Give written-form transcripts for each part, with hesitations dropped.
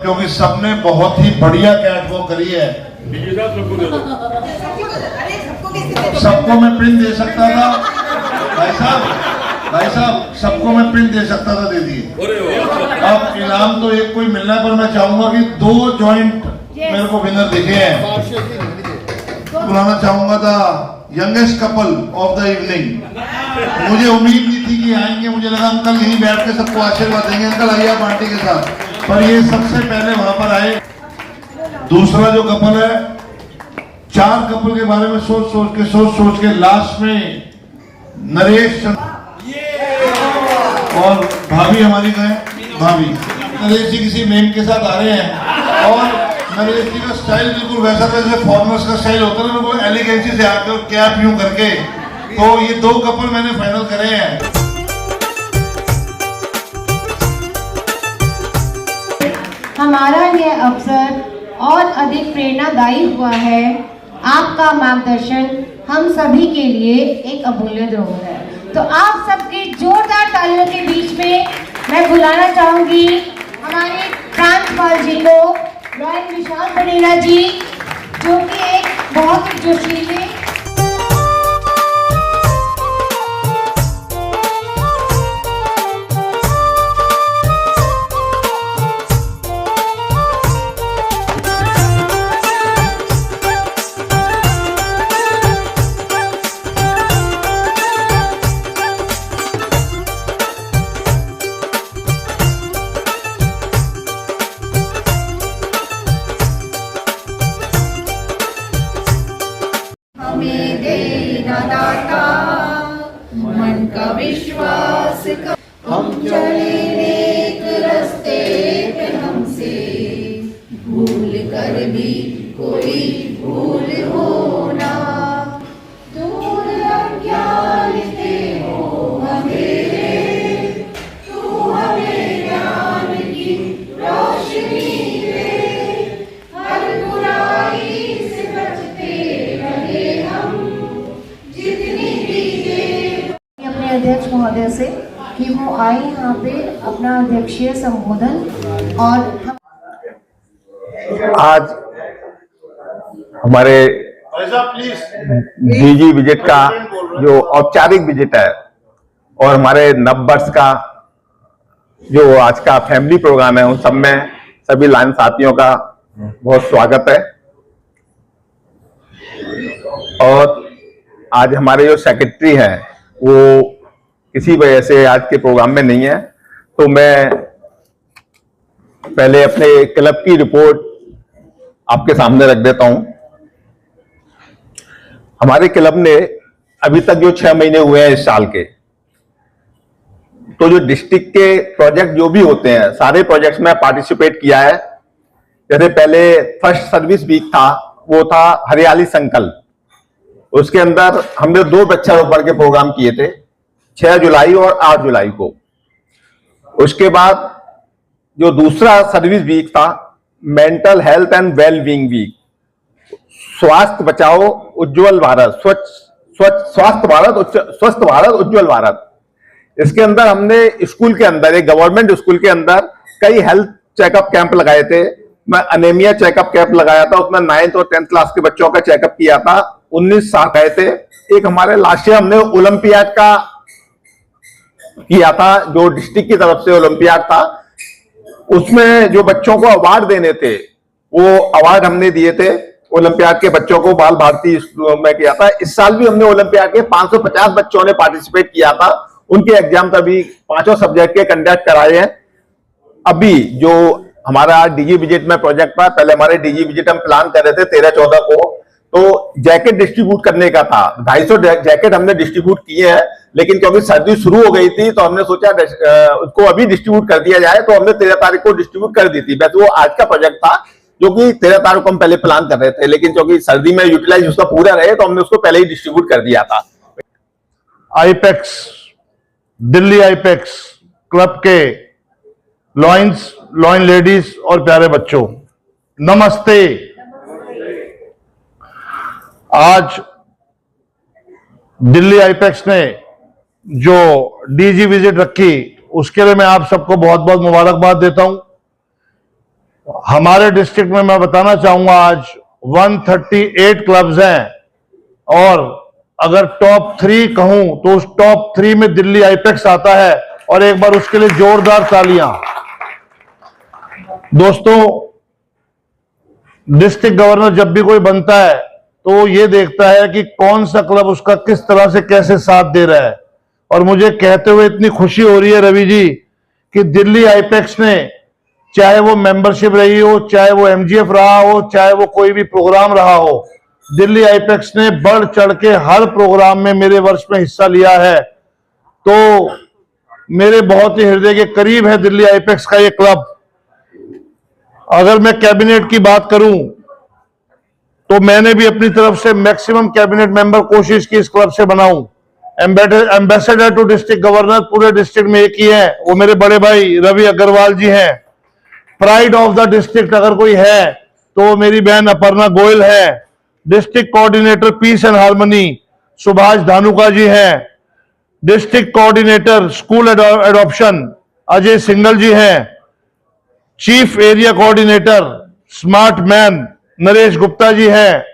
क्योंकि सबने बहुत ही बढ़िया कैटवॉक करी है। सबको मैं प्रिंट दे सकता था भाई साहब सबको मैं प्रिंट दे सकता था, दे दिए। अब इनाम तो एक कोई मिलना है, पर मैं चाहूंगा कि 2 जॉइंट मेरे को विनर दिखे हैं। बुलाना चाहूंगा था youngest couple of the evening. मुझे उम्मीद नहीं थी कि आएंगे, मुझे लगा अंकल यहीं बैठ के सबको आशीर्वाद देंगे, अंकल आइए आप आंटी के साथ, पर ये सबसे पहले वहां पर आए। दूसरा जो कपल है, 4 कपल के बारे में सोच के लास्ट में नरेश और भाभी हमारी गए, भाभी नरेश जी किसी मेम के साथ आ रहे हैं और नरेश जी का स्टाइल बिल्कुल वैसा था जैसे फॉरनर्स का स्टाइल होता है ना, बिल्कुल एलिगेंसी से आकर कैप यूं करके। तो ये 2 कपल मैंने फाइनल करे हैं। हमारा यह अवसर और अधिक प्रेरणादायी हुआ है। आपका मार्गदर्शन हम सभी के लिए एक अमूल्य धरोहर है। तो आप सबके जोरदार तालियों के बीच में मैं बुलाना चाहूंगी हमारे प्रांतपाल जी को, लॉयन विशाल बनेरा जी, जो कि एक बहुत ही जोशीले मन का विश्वास हम चले नेक रास्ते पे, हमसे भूल कर भी कोई भूल होना, दूर अज्ञान से हो अंधेरे, तू हमें ज्ञान की रोशनी दे, हर बुराई से बचते रहे हम जितनी भी देर। अपने अध्यक्ष महोदय से कि वो आए यहाँ पे अपना अध्यक्षीय संबोधन। और आज हमारे डीजी विजिट का जो औपचारिक विजिट है और हमारे नववर्ष का जो आज का फैमिली प्रोग्राम है, उन सब में सभी लाइन साथियों का बहुत स्वागत है। और आज हमारे जो सेक्रेटरी हैं वो किसी वजह से आज के प्रोग्राम में नहीं है, तो मैं पहले अपने क्लब की रिपोर्ट आपके सामने रख देता हूं। हमारे क्लब ने अभी तक जो 6 महीने हुए हैं इस साल के, तो जो डिस्ट्रिक्ट के प्रोजेक्ट जो भी होते हैं, सारे प्रोजेक्ट्स में पार्टिसिपेट किया है। जैसे पहले फर्स्ट सर्विस वीक था, वो था हरियाली संकल्प। उसके अंदर हमने 2 वृक्षारोपण के प्रोग्राम किए थे, 6 जुलाई और 8 जुलाई को। उसके बाद जो दूसरा सर्विस वीक था, mental health and well being week, स्वास्थ्य बचाओ उज्जवल भारत, स्वस्थ भारत उज्जवल भारत। इसके अंदर हमने स्कूल के अंदर, एक गवर्नमेंट स्कूल के अंदर कई हेल्थ चेकअप कैंप लगाए थे। मैं अनेमिया चेकअप कैंप लगाया था, उसमें 9th और 10th क्लास के बच्चों का चेकअप किया था। 19 साल गए थे। एक हमारे लास्ट ईयर हमने ओलंपियाड का किया था, जो डिस्ट्रिक्ट की तरफ से ओलंपियाड था। उसमें जो बच्चों को अवार्ड देने थे, वो अवार्ड हमने दिए थे ओलंपियाड के बच्चों को, बाल भारती में किया था। इस साल भी हमने ओलंपियाड के 550 बच्चों ने पार्टिसिपेट किया था। उनके एग्जाम अभी 5 सब्जेक्ट के कंडक्ट कराए हैं। अभी जो हमारा डीजी विजिट में प्रोजेक्ट था, पहले हमारे डीजी विजिट हम प्लान कर रहे थे 13-14 को, तो जैकेट डिस्ट्रीब्यूट करने का था। 250 जैकेट हमने डिस्ट्रीब्यूट किए हैं, लेकिन क्योंकि सर्दी शुरू हो गई थी तो हमने सोचा उसको अभी डिस्ट्रीब्यूट कर दिया जाए, तो हमने 13 तारीख को डिस्ट्रीब्यूट कर दी थी। वैसे वो आज का प्रोजेक्ट था, जो कि 13 तारीख को हम पहले प्लान कर रहे थे, लेकिन क्योंकि सर्दी में यूटिलाइज उसका पूरा रहे तो हमने उसको पहले ही डिस्ट्रीब्यूट कर दिया था। आईपेक्स, दिल्ली आईपेक्स क्लब के लॉयन लेडीज और प्यारे बच्चों, नमस्ते। आज दिल्ली आईपेक्स ने जो डीजी विजिट रखी, उसके लिए मैं आप सबको बहुत बहुत मुबारकबाद देता हूं। हमारे डिस्ट्रिक्ट में मैं बताना चाहूंगा आज 138 क्लब्स हैं और अगर टॉप 3 कहूं तो उस टॉप 3 में दिल्ली आईपेक्स आता है और एक बार उसके लिए जोरदार तालियां। दोस्तों, डिस्ट्रिक्ट गवर्नर जब भी कोई बनता है तो ये देखता है कि कौन सा क्लब उसका किस तरह से कैसे साथ दे रहा है। और मुझे कहते हुए इतनी खुशी हो रही है रवि जी कि दिल्ली आईपेक्स ने, चाहे वो मेंबरशिप रही हो, चाहे वो एमजीएफ रहा हो, चाहे वो कोई भी प्रोग्राम रहा हो, दिल्ली आईपेक्स ने बढ़ चढ़ के हर प्रोग्राम में मेरे वर्ष में हिस्सा लिया है। तो मेरे बहुत ही हृदय के करीब है दिल्ली आईपेक्स का ये क्लब। अगर मैं कैबिनेट की बात करूं तो मैंने भी अपनी तरफ से मैक्सिमम कैबिनेट मेंबर कोशिश की इस क्लब से बनाऊं। एम्बेसडर टू डिस्ट्रिक्ट गवर्नर पूरे डिस्ट्रिक्ट में एक ही है, वो मेरे बड़े भाई रवि अग्रवाल जी हैं। प्राइड ऑफ द डिस्ट्रिक्ट अगर कोई है तो मेरी बहन अपर्णा गोयल है। District coordinator peace and harmony Subhash Dhanuka ji हैं। District coordinator school adoption Ajay Singhal ji हैं। Chief area coordinator smart man Naresh Gupta ji हैं।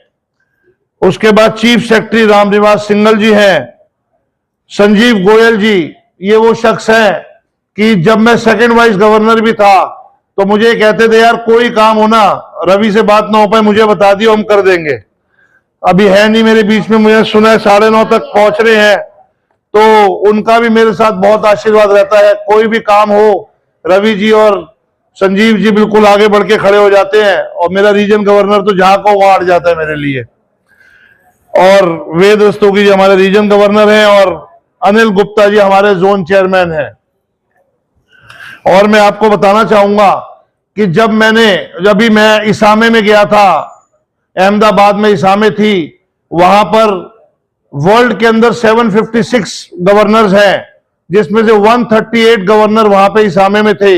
उसके बाद चीफ सेक्रेटरी रामनिवास सिंगल जी हैं। संजीव गोयल जी, ये वो शख्स है कि जब मैं सेकंड वाइस गवर्नर भी था तो मुझे कहते थे यार कोई काम हो ना, रवि से बात ना हो पाए मुझे बता दियो, हम कर देंगे। अभी है नहीं मेरे बीच में, मुझे सुना है 9:30 तक पहुंच रहे हैं। तो उनका भी मेरे साथ बहुत आशीर्वाद रहता है। कोई भी काम हो रवि जी और संजीव जी बिल्कुल आगे बढ़ के खड़े हो जाते हैं और मेरा रीजन गवर्नर तो जहां को वहां अड़ जाता है मेरे लिए। और वेद रस्तोगी जी हमारे रीजन गवर्नर हैं और अनिल गुप्ता जी हमारे जोन चेयरमैन हैं। और मैं आपको बताना चाहूंगा कि जब मैं इसामे में गया था, अहमदाबाद में इसामे थी, वहां पर वर्ल्ड के अंदर 756 गवर्नर्स हैं, जिसमें से 138 गवर्नर वहां पे इसामे में थे।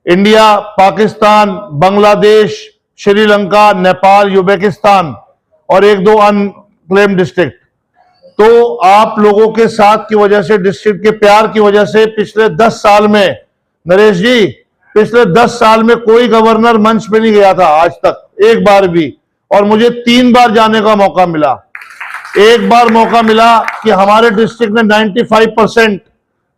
इंडिया, पाकिस्तान, बांग्लादेश, श्रीलंका, नेपाल, यूज़बेकिस्तान और 1-2 अनक्लेम डिस्ट्रिक्ट। तो आप लोगों के साथ की वजह से, डिस्ट्रिक्ट के प्यार की वजह से पिछले 10 साल में, नरेश जी, पिछले 10 साल में कोई गवर्नर मंच पे नहीं गया था आज तक एक बार भी। और मुझे 3 बार जाने का मौका मिला। एक बार मौका मिला कि हमारे डिस्ट्रिक्ट ने 95%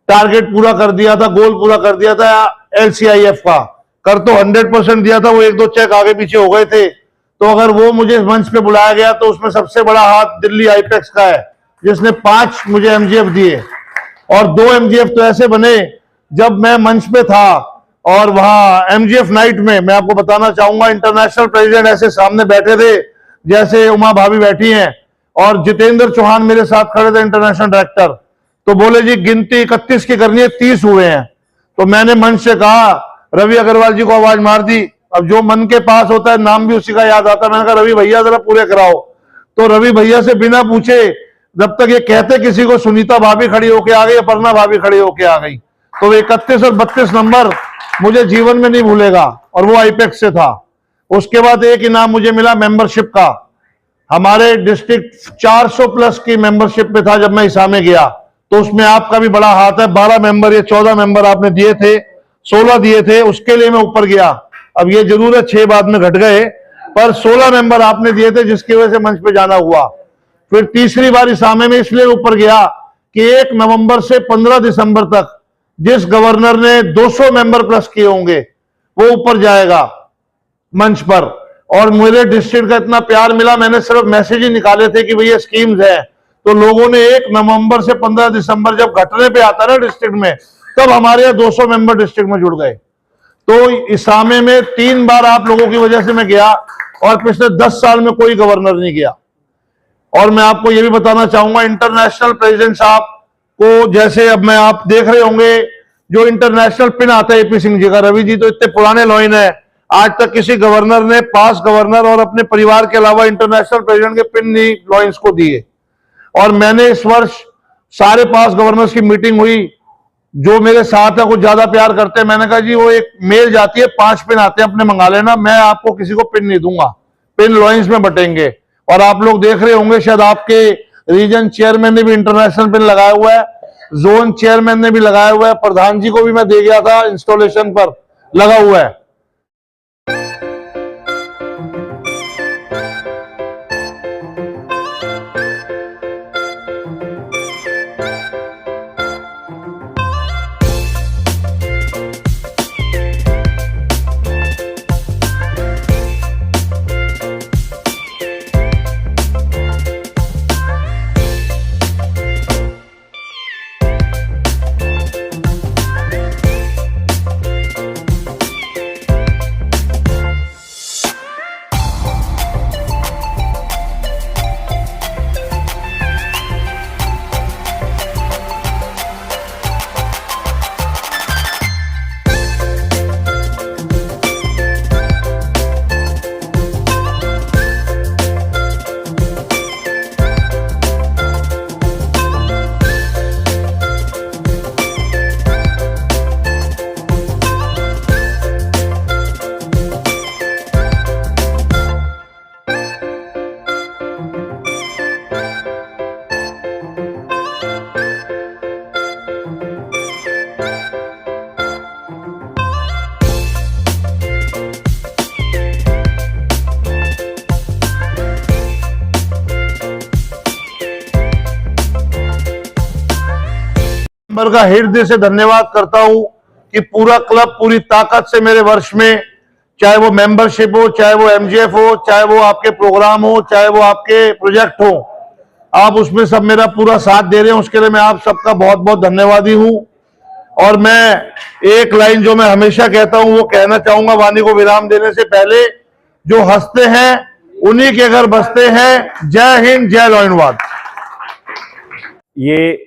टारगेट पूरा कर दिया था, गोल पूरा कर दिया था एलसीआईएफ का। कर तो 100% दिया था, वो 1-2 चेक आगे पीछे हो गए थे। तो अगर वो मुझे मंच पे बुलाया गया तो उसमें सबसे बड़ा हाथ दिल्ली आईपेक्स का है, जिसने 5 मुझे एमजीएफ दिए। और 2 एमजीएफ तो ऐसे बने जब मैं मंच पे था और वहां एमजीएफ नाइट में, मैं आपको बताना चाहूंगा, इंटरनेशनल प्रेसिडेंट ऐसे सामने बैठे थे जैसे उमा भाभी बैठी हैं, और जितेंद्र चौहान मेरे साथ खड़े थे, इंटरनेशनल डायरेक्टर। तो बोले जी गिनती 31 की करनी है, 30 हुए हैं। तो मैंने मंच से कहा, रवि अग्रवाल जी को आवाज मार दी। अब जो मन के पास होता है नाम भी उसी का याद आता है। मैंने कहा रवि भैया जरा पूरे कराओ। तो रवि भैया से बिना पूछे, जब तक ये कहते किसी को, सुनीता भाभी खड़ी होके आ गई, अपर्णा भाभी खड़ी होके आ गई। तो 31 और 32 नंबर मुझे जीवन में नहीं भूलेगा, और वो आईपेक्स से था। उसके बाद एक इनाम मुझे मिला मेंबरशिप का। हमारे डिस्ट्रिक्ट 400 प्लस की मेंबरशिप पे था जब मैं इसामे गया। तो उसमें आपका भी बड़ा हाथ है। 12 मेंबर या 14 मेंबर आपने दिए थे, 16 दिए थे, उसके लिए मैं ऊपर गया। अब ये जरूर है 6 बाद में घट गए, पर 16 मेंबर आपने दिए थे, जिसकी वजह से मंच पे जाना हुआ। फिर तीसरी बार इसामे में इसलिए ऊपर गया कि 1 नवंबर से 15 दिसंबर तक जिस गवर्नर ने 200 मेंबर प्लस किए होंगे वो ऊपर जाएगा मंच पर। और मेरे डिस्ट्रिक्ट का इतना प्यार मिला, मैंने सिर्फ मैसेज ही निकाले थे कि भैया स्कीम्स है, तो लोगों ने 1 नवंबर से 15 दिसंबर जब घटने पे आता ना डिस्ट्रिक्ट में, तब हमारे यहाँ 200 मेंबर डिस्ट्रिक्ट में जुड़ गए। तो इसामे में 3 बार आप लोगों की वजह से मैं गया, और पिछले 10 साल में कोई गवर्नर नहीं गया। और मैं आपको यह भी बताना चाहूंगा, इंटरनेशनल प्रेसिडेंट साहब को, जैसे अब मैं, आप देख रहे होंगे जो इंटरनेशनल पिन आता है एपी सिंह जी का, रवि जी तो इतने पुराने लॉइन है, आज तक किसी गवर्नर ने, पास गवर्नर और अपने परिवार के अलावा इंटरनेशनल प्रेसिडेंट के पिन नहीं लॉइंस को दिए। और मैंने इस वर्ष सारे पास गवर्नर्स की मीटिंग हुई, जो मेरे साथ है कुछ ज्यादा प्यार करते हैं। मैंने कहा जी वो एक मेल जाती है, 5 पिन आते हैं, अपने मंगा लेना, मैं आपको किसी को पिन नहीं दूंगा, पिन लॉइंस में बटेंगे। और आप लोग देख रहे होंगे शायद आपके रीजन चेयरमैन ने भी इंटरनेशनल पिन लगाया हुआ है, जोन चेयरमैन ने भी लगाया हुआ है, प्रधान जी को भी मैं दे गया था इंस्टॉलेशन पर, लगा हुआ है। मेंबर का हृदय से धन्यवाद करता हूं कि पूरा क्लब पूरी ताकत से मेरे वर्ष में, चाहे वो मेंबरशिप हो, चाहे वो एमजीएफ हो, चाहे वो आपके प्रोग्राम हो, चाहे वो आपके प्रोजेक्ट हो, आप उसमें सब मेरा पूरा साथ दे रहे हैं। उसके लिए मैं आप सबका बहुत बहुत धन्यवादी हूं। और मैं एक लाइन जो मैं हमेशा कहता हूं वो कहना चाहूंगा वाणी को विराम देने से पहले, जो हंसते हैं उन्हीं के घर बसते हैं। जय हिंद, जय लॉयनवाद। ये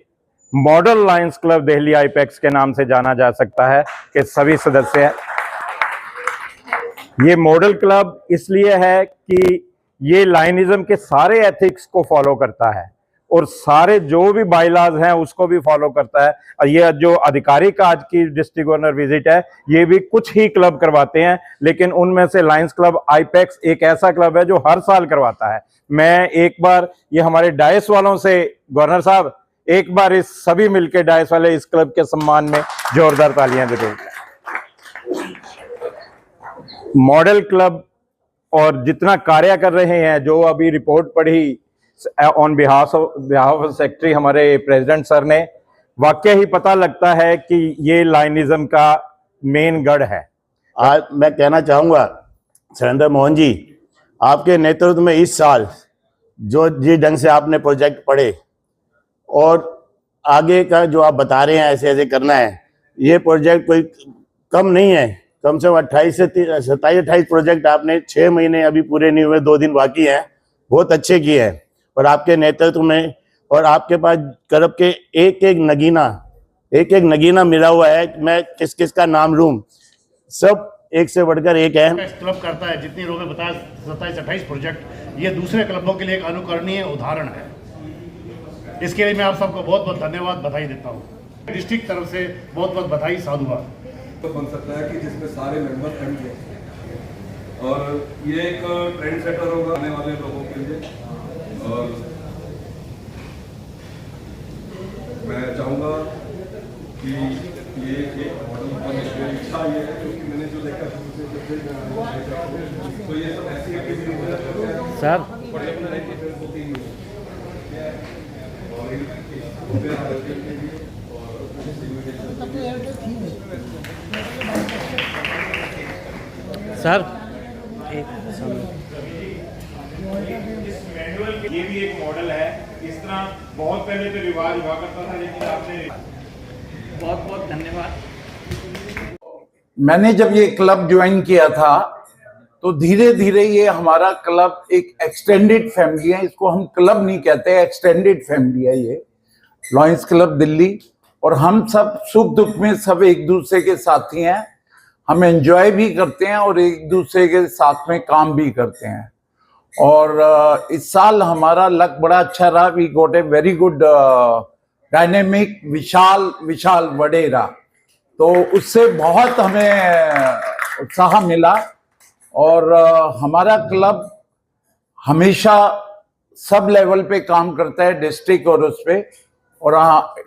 मॉडल लायंस क्लब दिल्ली आईपेक्स के नाम से जाना जा सकता है कि सभी सदस्य हैं। ये मॉडल क्लब इसलिए है कि ये लायनिज्म के सारे एथिक्स को फॉलो करता है और सारे जो भी बायलॉज हैं उसको भी फॉलो करता है। और ये जो आधिकारिक आज की डिस्ट्रिक्ट गवर्नर विजिट है, ये भी कुछ ही क्लब करवाते हैं, लेकिन उनमें से लायंस क्लब आईपेक्स एक ऐसा क्लब है जो हर साल करवाता है। मैं एक बार ये हमारे डायस वालों से, गवर्नर साहब एक बार इस सभी मिलकर डायस वाले इस क्लब के सम्मान में जोरदार तालियां दे दें। मॉडल क्लब और जितना कार्य कर रहे हैं, जो अभी रिपोर्ट पढ़ी ऑन बिहाफ ऑफ सेक्रेटरी हमारे प्रेसिडेंट सर ने, वाकई ही पता लगता है कि ये लायनिज्म का मेन गढ़ है। आज मैं कहना चाहूँगा सुरेंद्र मोहन जी, आपके नेतृत्व में इस साल जो जिस ढंग से आपने प्रोजेक्ट पढ़े और आगे का जो आप बता रहे हैं ऐसे ऐसे करना है, ये प्रोजेक्ट कोई कम नहीं है। कम से कम 28 से 27-28 प्रोजेक्ट आपने 6 महीने अभी पूरे नहीं हुए, 2 दिन बाकी हैं, बहुत अच्छे किए हैं। और आपके नेतृत्व में और आपके पास क्लब के एक एक नगीना मिला हुआ है। मैं किस किस का नाम लूं, सब एक से बढ़कर एक है। क्लब करता है, जितनी लोगों ने बताया 27-28 प्रोजेक्ट, ये दूसरे क्लबों के लिए एक अनुकरणीय उदाहरण है। इसके लिए मैं आप सबको बहुत बहुत धन्यवाद, बधाई देता हूँ। डिस्ट्रिक्ट तरफ से बहुत बहुत बधाई, साधुवाद। तो बन सकता है कि जिसमें सारे मेंबर फ्रेंडली हैं और ये एक ट्रेंड सेटर होगा आने वाले लोगों के लिए। और मैं चाहूँगा कि ये एक मॉडल बनने की इच्छा ये है, क्योंकि मैंने जो देखा तो ये सब ऐसी एक्टिविटी सर ये भी एक मॉडल है। इस तरह बहुत पहले तो रिवाज हुआ करता था, लेकिन आपने बहुत बहुत धन्यवाद। मैंने जब ये क्लब ज्वाइन किया था तो धीरे धीरे ये हमारा क्लब एक एक्सटेंडेड फैमिली है। इसको हम क्लब नहीं कहते, एक्सटेंडेड फैमिली है ये लायंस क्लब दिल्ली। और हम सब सुख दुख में सब एक दूसरे के साथी हैं। हम एंजॉय भी करते हैं और एक दूसरे के साथ में काम भी करते हैं। और इस साल हमारा लक बड़ा अच्छा रहा। We got a very good dynamic Vishal Vadera, तो उससे बहुत हमें उत्साह मिला। और हमारा क्लब हमेशा सब लेवल पे काम करता है, डिस्ट्रिक्ट और उस पे। और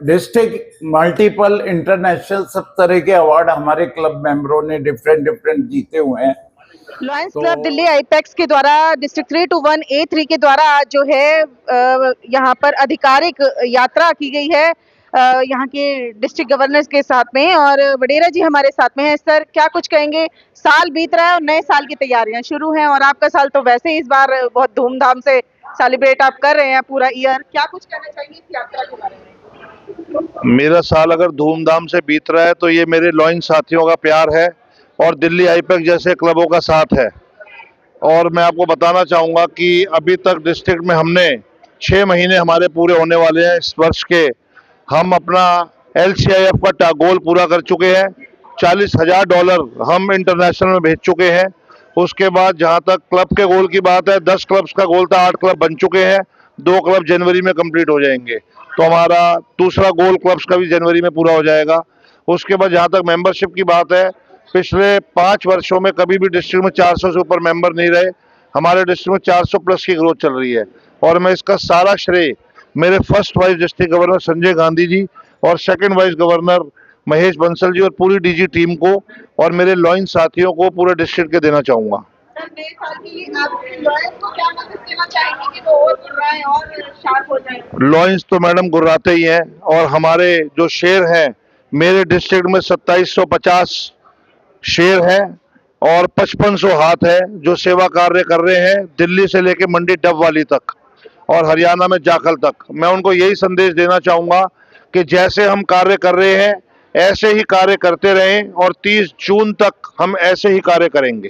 डिस्ट्रिक्ट मल्टीपल इंटरनेशनल सब तरह के अवार्ड हमारे क्लब मेंबरों ने डिफरेंट जीते हुए हैं। लायंस क्लब दिल्ली आईपेक्स के द्वारा डिस्ट्रिक्ट 3 to 1 A3 के द्वारा आज जो है यहाँ पर आधिकारिक यात्रा की गई है यहाँ के डिस्ट्रिक्ट गवर्नर्स के साथ में। और वडेरा जी हमारे साथ में हैं। सर, क्या कुछ कहेंगे? साल बीत रहा है और नए साल की तैयारियां शुरू हैं, और आपका साल तो वैसे ही इस बार बहुत धूमधाम से सेलिब्रेट आप कर रहे हैं पूरा ईयर। क्या कुछ कहना चाहिए इस यात्रा के बारे में? मेरा साल अगर धूमधाम से बीत रहा है तो ये मेरे लॉयंस साथियों का प्यार है और दिल्ली आईपेक्स जैसे क्लबों का साथ है। और मैं आपको बताना चाहूँगा कि अभी तक डिस्ट्रिक्ट में हमने 6 महीने हमारे पूरे होने वाले हैं इस वर्ष के। हम अपना LCIF का गोल पूरा कर चुके हैं। $40,000 हम इंटरनेशनल में भेज चुके हैं। उसके बाद जहां तक क्लब के गोल की बात है, 10 क्लब्स का गोल था, 8 क्लब बन चुके हैं, 2 क्लब जनवरी में कंप्लीट हो जाएंगे। तो हमारा दूसरा गोल क्लब्स का भी जनवरी में पूरा हो जाएगा। उसके बाद जहां तक मेंबरशिप की बात है, पिछले 5 वर्षों में कभी भी डिस्ट्रिक्ट में 400 से ऊपर मेंबर नहीं रहे। हमारे डिस्ट्रिक्ट में 400 प्लस की ग्रोथ चल रही है। और मैं इसका सारा श्रेय मेरे first vice district governor Sanjay Gandhi ji और second vice governor Mahesh Bansal ji और पूरी DG टीम को और मेरे लॉयंस साथियों को पूरे डिस्ट्रिक्ट के देना चाहूंगा। नए साल की आप लॉयंस को क्या मैसेज देना चाहेंगे कि वो और गुर्राएं और शार्प हो जाएं? लॉयंस तो मैडम गुर्राते ही हैं, और हमारे जो शेर हैं, मेरे डिस्ट्रिक्ट में 2750 शेर हैं और 5500 हाथ है जो सेवा कार्य कर रहे हैं, दिल्ली से लेके मंडी डबवाली तक और हरियाणा में जाखल तक। मैं उनको यही संदेश देना चाहूंगा कि जैसे हम कार्य कर रहे हैं ऐसे ही कार्य करते रहें और 30 जून तक हम ऐसे ही कार्य करेंगे।